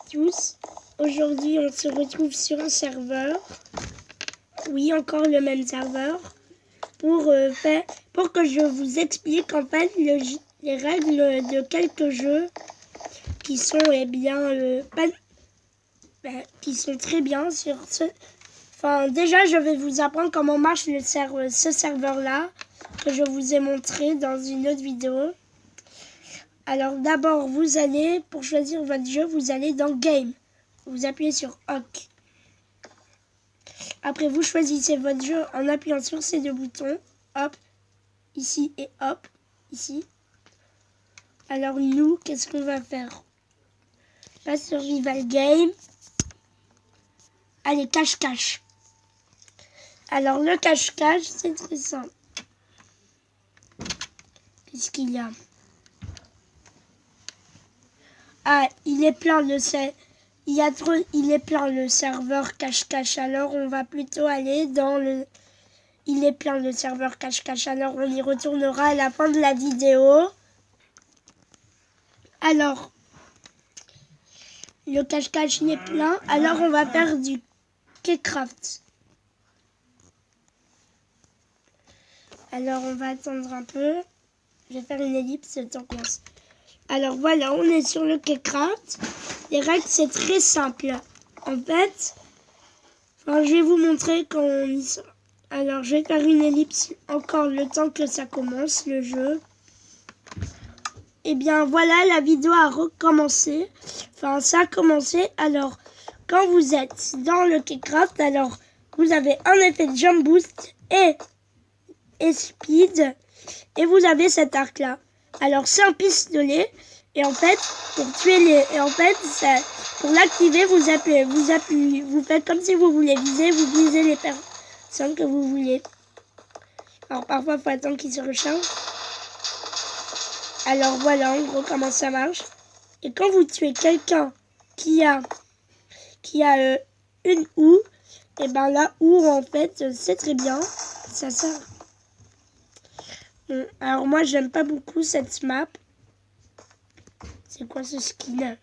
tous. Aujourd'hui, on se retrouve sur un serveur. Oui, encore le même serveur. Pour que je vous explique en fait les règles de quelques jeux qui sont qui sont très bien sur ce. Enfin, déjà, je vais vous apprendre comment marche ce serveur-là que je vous ai montré dans une autre vidéo. Alors d'abord, pour choisir votre jeu, vous allez dans Game. Vous appuyez sur OK. Après, vous choisissez votre jeu en appuyant sur ces deux boutons. Hop, ici et hop, ici. Alors nous, qu'est-ce qu'on va faire? Pas Survival Game. Allez, cache-cache. Alors le cache-cache, c'est très simple. Qu'est-ce qu'il y a? Ah, il est plein le serveur cache-cache. Alors on va plutôt aller dans le. Il est plein le serveur cache-cache. Alors on y retournera à la fin de la vidéo. Alors le cache-cache il est plein. Alors on va faire du Keycraft. Alors on va attendre un peu. Je vais faire une ellipse le temps qu'on lance. Alors voilà, on est sur le Keycraft. Les règles, c'est très simple. En fait, je vais vous montrer quand on y sera. Alors, je vais faire une ellipse encore le temps que ça commence, le jeu. Et bien voilà, la vidéo a recommencé. Enfin, ça a commencé. Alors, quand vous êtes dans le Keycraft, alors, vous avez un effet de jump boost et speed. Et vous avez cet arc-là. Alors, c'est un pistolet. Et en fait, pour l'activer, vous appuyez, vous faites comme si vous voulez viser, vous visez les personnes que vous voulez. Alors, parfois, il faut attendre qu'ils se rechargent. Alors, voilà, en gros, comment ça marche. Et quand vous tuez quelqu'un qui a une houe, et ben la houe, en fait, c'est très bien. Ça sert. Bon, alors, moi, j'aime pas beaucoup cette map. C'est quoi ce skin?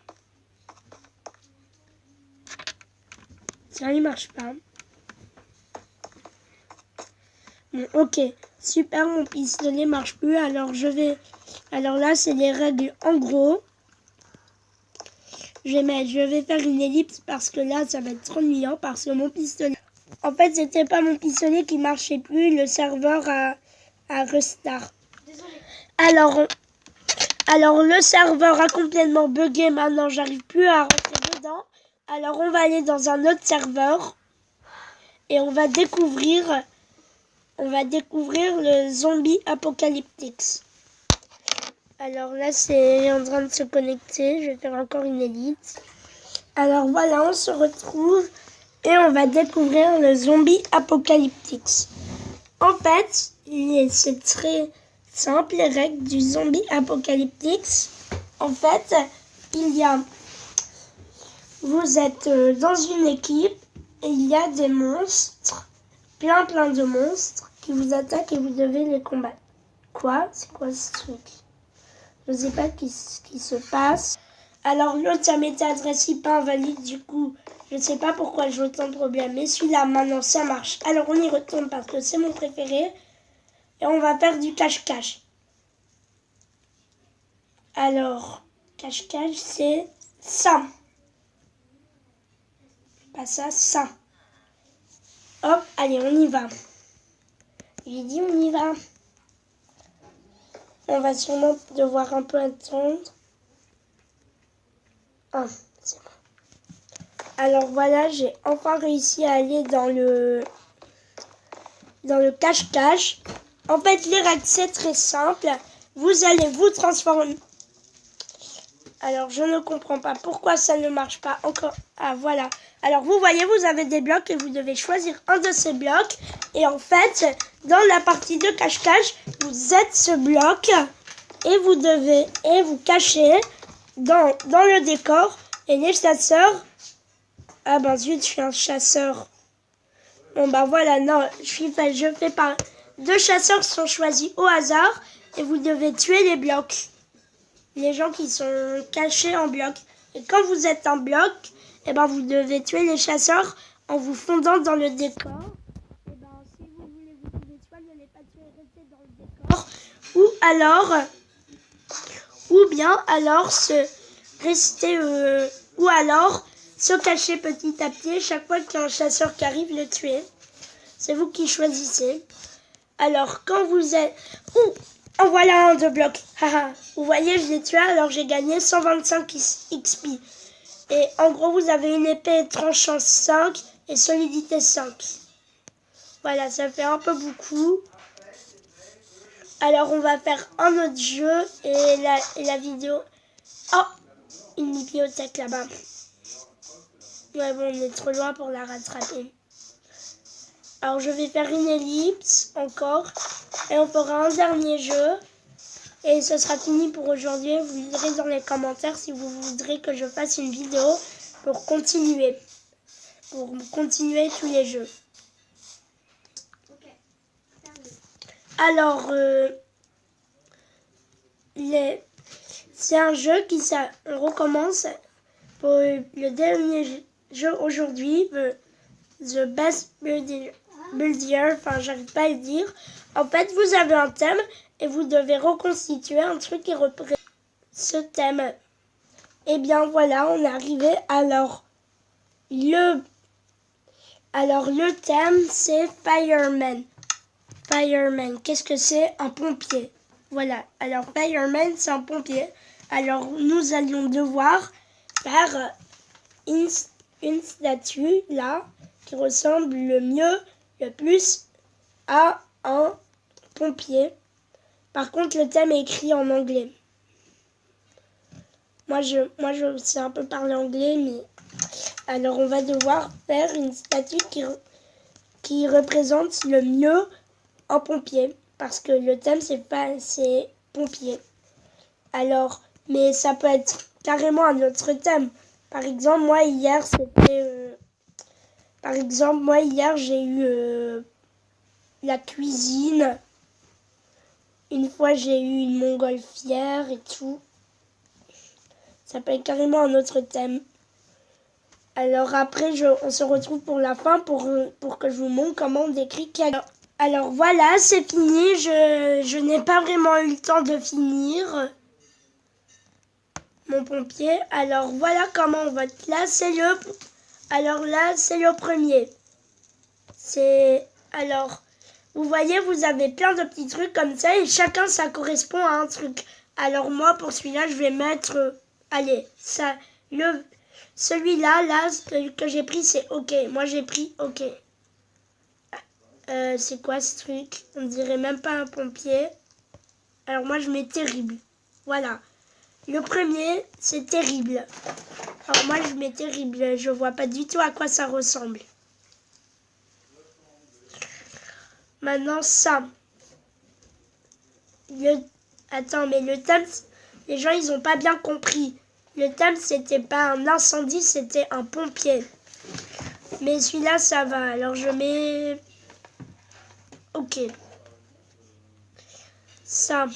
Tiens, il marche pas. Bon, ok. Super, mon pistolet marche plus. Alors là, c'est les règles en gros. Je vais faire une ellipse parce que là, ça va être trop ennuyant parce que mon pistolet. En fait, c'était pas mon pistolet qui marchait plus. Le serveur a restart. Désolé. Alors, le serveur a complètement bugué. Maintenant, j'arrive plus à rentrer dedans. Alors, on va aller dans un autre serveur. Et on va découvrir le zombie apocalyptique. Alors là, c'est en train de se connecter. Je vais faire encore une ellipse. Alors voilà, on se retrouve. Et on va découvrir le zombie apocalyptique. En fait, c'est très simple, les règles du zombie apocalyptique. En fait, vous êtes dans une équipe et il y a des monstres, plein de monstres qui vous attaquent et vous devez les combattre. Quoi? C'est quoi ce truc? Je ne sais pas ce qui se passe. Alors l'autre, ça m'était adressé pas invalide, du coup, je ne sais pas pourquoi j'ai autant de problèmes. Mais celui-là, maintenant, ça marche. Alors on y retourne parce que c'est mon préféré. Et on va faire du cache-cache. Alors, cache-cache, c'est ça. Pas ça, ça. Hop, allez, on y va. J'ai dit on y va. On va sûrement devoir un peu attendre. Ah, c'est bon. Alors voilà, j'ai enfin réussi à aller dans le cache-cache. En fait, les règles, c'est très simple. Vous allez vous transformer. Alors, je ne comprends pas pourquoi ça ne marche pas encore. Ah, voilà. Alors, vous voyez, vous avez des blocs et vous devez choisir un de ces blocs. Et en fait, dans la partie de cache-cache, vous êtes ce bloc et vous devez vous cacher dans le décor. Et les chasseurs... Ah ben zut, je suis un chasseur. Bon ben voilà, non, je fais pas... Deux chasseurs sont choisis au hasard et vous devez tuer les blocs. Les gens qui sont cachés en bloc. Et quand vous êtes un bloc, et ben vous devez tuer les chasseurs en vous fondant dans le décor. Et ben si vous voulez, vous pouvez soit ne les pas tuer et rester dans le décor, ou bien alors ou alors se cacher petit à petit. Chaque fois qu'il y a un chasseur qui arrive, le tuer. C'est vous qui choisissez. Alors quand vous êtes... en voilà un de bloc. Vous voyez, je l'ai tué, alors j'ai gagné 125 XP. Et en gros, vous avez une épée tranchant 5 et solidité 5. Voilà, ça fait un peu beaucoup. Alors, on va faire un autre jeu et la vidéo... Oh, une bibliothèque là-bas. Ouais, bon, on est trop loin pour la rattraper. Alors, je vais faire une ellipse encore. Et on fera un dernier jeu. Et ce sera fini pour aujourd'hui. Vous direz dans les commentaires si vous voudrez que je fasse une vidéo pour continuer. Pour continuer tous les jeux. Alors, c'est un jeu on recommence pour le dernier jeu aujourd'hui, The Best Builder, enfin j'arrive pas à le dire. En fait, vous avez un thème et vous devez reconstituer un truc qui représente ce thème. Et bien voilà, on est arrivé. Alors le thème c'est Fireman. Fireman, qu'est-ce que c'est? Un pompier. Voilà, alors Fireman c'est un pompier. Alors nous allions devoir faire une statue là qui ressemble le plus à un pompier. Par contre le thème est écrit en anglais. Moi je sais un peu parler anglais, mais alors on va devoir faire une statue qui représente le mieux un pompier, parce que le thème c'est pompier. Alors, mais ça peut être carrément un autre thème. Par exemple, moi hier j'ai eu la cuisine. Une fois j'ai eu une montgolfière et tout. Ça peut être carrément un autre thème. Alors après, on se retrouve pour la fin pour que je vous montre comment on décrit quel... Alors voilà, c'est fini. Je n'ai pas vraiment eu le temps de finir mon pompier. Alors voilà comment on vote. Alors là, c'est le premier. Alors, vous voyez, vous avez plein de petits trucs comme ça et chacun, ça correspond à un truc. Alors moi, pour celui-là, je vais mettre... allez, celui-là, que j'ai pris, c'est OK. Moi, j'ai pris OK. C'est quoi ce truc? On dirait même pas un pompier. Alors moi je mets terrible. Voilà. Le premier, c'est terrible. Alors moi je mets terrible. Je vois pas du tout à quoi ça ressemble. Maintenant ça. Attends, mais le thème, les gens ils ont pas bien compris. Le thème c'était pas un incendie, c'était un pompier. Mais celui-là ça va. Alors je mets... OK. Ça.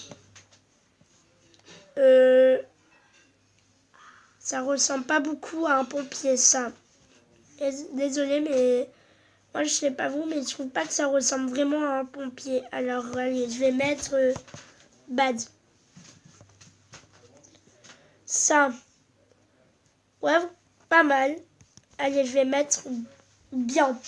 Ça ressemble pas beaucoup à un pompier, ça. Désolée, mais moi je sais pas vous, mais je trouve pas que ça ressemble vraiment à un pompier. Alors allez, je vais mettre bad. Ça. Ouais, pas mal. Allez, je vais mettre bien.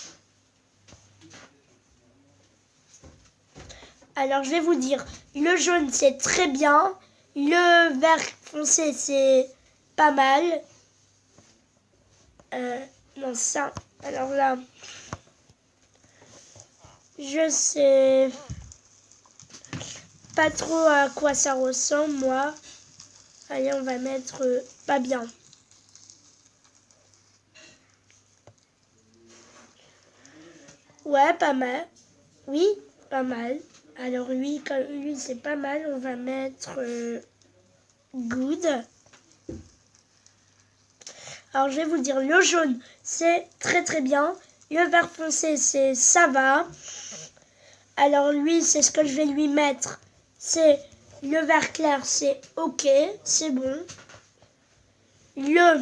Alors je vais vous dire, le jaune c'est très bien, le vert foncé c'est pas mal. Non ça, alors là, je sais pas trop à quoi ça ressemble moi. Allez, on va mettre pas bien. Ouais, pas mal. Oui, pas mal. Alors lui, c'est pas mal, on va mettre good. Alors je vais vous dire, le jaune c'est très très bien. Le vert foncé c'est ça va. Alors lui, c'est ce que je vais lui mettre. C'est le vert clair, c'est OK, c'est bon. Le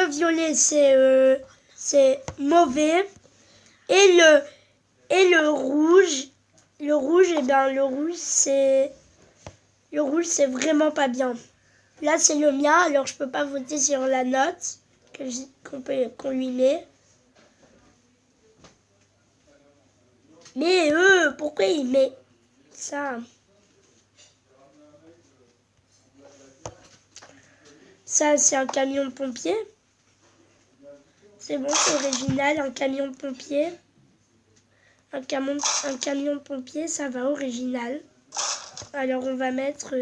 violet, c'est mauvais. Et le rouge, le rouge, c'est vraiment pas bien. Là, c'est le mien, alors je peux pas voter sur la note qu'on lui met. Mais pourquoi il met ça? Ça, c'est un camion de pompier. C'est bon, c'est original, un camion de pompier. Un camion de pompier, ça va, original. Alors, on va mettre...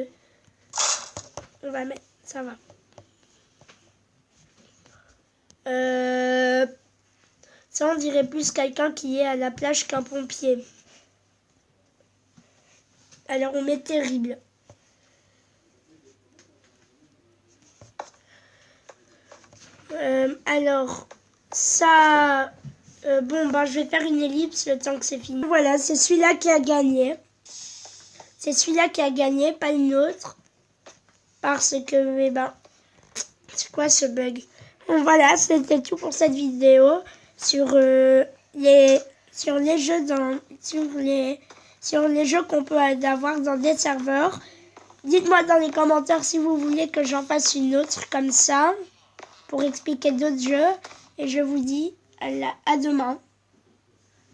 ça va. Ça, on dirait plus quelqu'un qui est à la plage qu'un pompier. Alors, on met terrible. Alors, ça... je vais faire une ellipse le temps que c'est fini. Voilà, c'est celui-là qui a gagné. C'est celui-là qui a gagné, pas une autre. Parce que, c'est quoi ce bug? Bon, voilà, c'était tout pour cette vidéo sur les jeux qu'on peut avoir dans des serveurs. Dites-moi dans les commentaires si vous voulez que j'en fasse une autre comme ça pour expliquer d'autres jeux. Et je vous dis à demain.